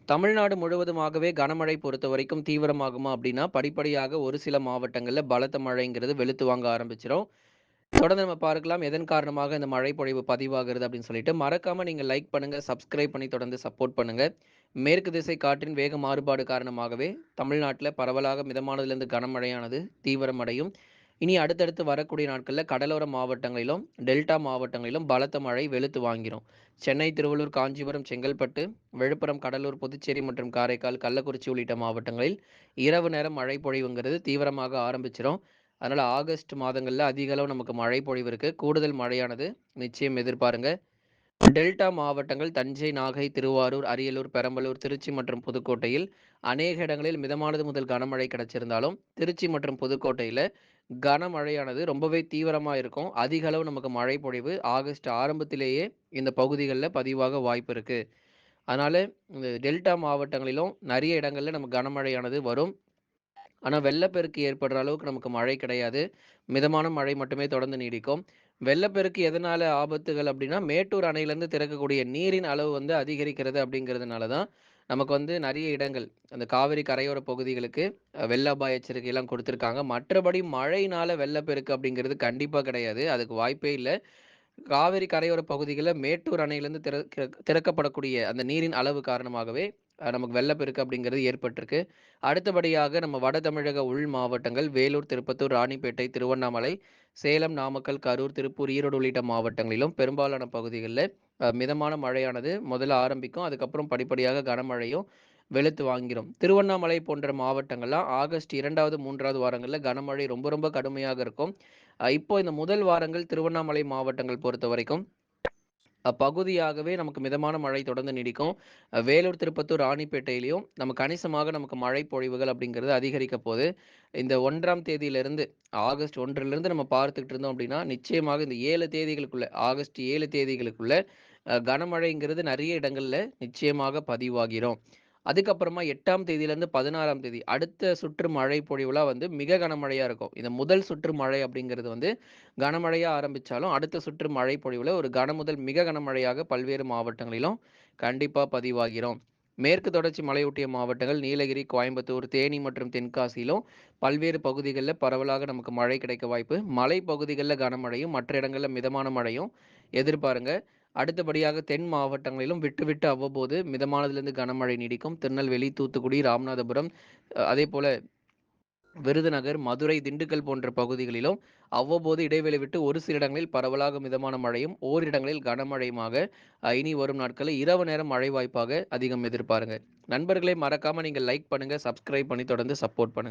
தமிழ்நாடு முழுவதுமாகவே கனமழை பொறுத்தவரைக்கும் தீவிரமாகுமா அப்படின்னா, படிப்படியாக ஒரு சில மாவட்டங்கள்ல பலத்த மழைங்கிறது வெளுத்து வாங்க ஆரம்பிச்சிரும். தொடர்ந்து நம்ம பார்க்கலாம் எதன் காரணமாக இந்த மழை பொழிவு பதிவாகிறது அப்படின்னு சொல்லிட்டு. மறக்காம நீங்க லைக் பண்ணுங்க, சப்ஸ்கிரைப் பண்ணி தொடர்ந்து சப்போர்ட் பண்ணுங்க. மேற்கு திசை காற்றின் வேக மாறுபாடு காரணமாகவே தமிழ்நாட்டுல பரவலாக மிதமானதிலிருந்து கனமழையானது தீவிரமடையும். இனி அடுத்தடுத்து வரக்கூடிய நாட்கள்ல கடலோர மாவட்டங்களிலும், டெல்டா மாவட்டங்களிலும் பலத்த மழை வெளுத்து வாங்கிரும். சென்னை, திருவள்ளூர், காஞ்சிபுரம், செங்கல்பட்டு, விழுப்புரம், கடலூர், புதுச்சேரி மற்றும் காரைக்கால், கள்ளக்குறிச்சி உள்ளிட்ட மாவட்டங்களில் இரவு நேரம் மழை பொழிவுங்கிறது தீவிரமாக ஆரம்பிச்சிரும். அதனால ஆகஸ்ட் மாதங்கள்ல அதிக அளவு நமக்கு மழை பொழிவு இருக்கு. கூடுதல் மழையானது நிச்சயம் எதிர்பாருங்க. டெல்டா மாவட்டங்கள் தஞ்சை, நாகை, திருவாரூர், அரியலூர், பெரம்பலூர், திருச்சி மற்றும் புதுக்கோட்டையில் அநேக இடங்களில் மிதமானது முதல் கனமழை கிடைச்சிருந்தாலும், திருச்சி மற்றும் புதுக்கோட்டையில கனமழையானது ரொம்பவே தீவிரமா இருக்கும். அதிக அளவு நமக்கு மழை பொழிவு ஆகஸ்ட் ஆரம்பத்திலேயே இந்த பகுதிகள்ல பதிவாக வாய்ப்பு இருக்கு. அதனால இந்த டெல்டா மாவட்டங்களிலும் நெறைய இடங்கள்ல நமக்கு கனமழையானது வரும். ஆனா, வெள்ளப்பெருக்கு ஏற்படுற அளவுக்கு நமக்கு மழை கிடையாது. மிதமான மழை மட்டுமே தொடர்ந்து நீடிக்கும். வெள்ளப்பெருக்கு எதனால ஆபத்துகள் அப்டின்னா, மேட்டூர் அணையிலேருந்து திறக்கக்கூடிய நீரின் அளவு வந்து அதிகரிக்கிறது அப்படிங்கிறதுனால தான், நமக்கு வந்து நெறைய இடங்கள், அந்த காவிரி கரையோர பகுதிகளுக்கு வெள்ள அபாய எச்சரிக்கைலாம் குடுத்துருக்காங்க. மற்றபடி மழையினால வெள்ளப்பெருக்கு அப்படிங்கிறது கண்டிப்பா கிடையாது. அதுக்கு வாய்ப்பே இல்ல. காவிரி கரையோர பகுதிகள்ல மேட்டூர் அணையிலேருந்து திறக்கப்படக்கூடிய அந்த நீரின் அளவு காரணமாகவே நமக்கு வெள்ளப்பெருக்கு அப்படிங்கிறது ஏற்பட்டிருக்கு. அடுத்தபடியாக நம்ம வட தமிழக உள் மாவட்டங்கள் வேலூர், திருப்பத்தூர், ராணிப்பேட்டை, திருவண்ணாமலை, சேலம், நாமக்கல், கரூர், திருப்பூர், ஈரோடு உள்ளிட்ட மாவட்டங்களிலும் பெரும்பாலான பகுதிகள்ல மிதமான மழையானது முதல்ல ஆரம்பிக்கும். அதுக்கப்புறம் படிப்படியாக கனமழையும் வெளுத்து வாங்கிரும். திருவண்ணாமலை போன்ற மாவட்டங்கள்லாம் ஆகஸ்ட் 2வது, 3வது வாரங்கள்ல கனமழை ரொம்ப ரொம்ப கடுமையாக இருக்கும். இப்போ இந்த முதல் வாரங்கள் திருவண்ணாமலை மாவட்டங்கள் பொறுத்தவரைக்கும் பகுதியாகவே நமக்கு மிதமான மழை தொடர்ந்து நீடிக்கும். வேலூர், திருப்பத்தூர், ராணிப்பேட்டையிலயும் நமக்கு மழை பொழிவுகள் அப்படிங்கிறது அதிகரிக்க போது. இந்த 1ஆம் தேதியிலிருந்து ஆகஸ்ட் 1லிருந்து நம்ம பார்த்துக்கிட்டு இருந்தோம் அப்படின்னா, நிச்சயமாக இந்த 7 தேதிகளுக்குள்ள ஆகஸ்ட் 7 தேதிகளுக்குள்ள கனமழைங்கிறது நெறைய இடங்கள்ல நிச்சயமாக பதிவாகிரும். அதுக்கப்புறமா 8ஆம் தேதியிலிருந்து 16ஆம் தேதி அடுத்த சுற்று மழை பொழிவுலாம் வந்து மிக கனமழையா இருக்கும். இந்த முதல் சுற்று மழை அப்படிங்கிறது வந்து கனமழையா ஆரம்பிச்சாலும், அடுத்த சுற்று மழை பொழிவுல ஒரு முதல் மிக கனமழையாக பல்வேறு மாவட்டங்களிலும் கண்டிப்பா பதிவாகிரும். மேற்கு தொடர்ச்சி மலையொட்டிய மாவட்டங்கள் நீலகிரி, கோயம்புத்தூர், தேனி மற்றும் தென்காசியிலும் பல்வேறு பகுதிகள்ல பரவலாக நமக்கு மழை கிடைக்க வாய்ப்பு. மலை பகுதிகள்ல கனமழையும், மற்ற இடங்கள்ல மிதமான மழையும் எதிர்பாருங்க. அடுத்தபடியாக தென் மாவட்டங்களிலும் விட்டு விட்டு அவ்வப்போது மிதமானதிலிருந்து கனமழை நீடிக்கும். திருநெல்வேலி, தூத்துக்குடி, ராமநாதபுரம், அதேபோல விருதுநகர், மதுரை, திண்டுக்கல் போன்ற பகுதிகளிலும் அவ்வப்போது இடைவெளி விட்டு ஒரு சில இடங்களில் பரவலாக மிதமான மழையும், ஓரிடங்களில் கனமழையுமாக இனி வரும் நாட்களில் இரவு நேரம் மழை வாய்ப்பாக அதிகம் எதிர்பாருங்க. நண்பர்களே மறக்காம நீங்க லைக் பண்ணுங்க, சப்ஸ்கிரைப் பண்ணி தொடர்ந்து சப்போர்ட் பண்ணுங்க.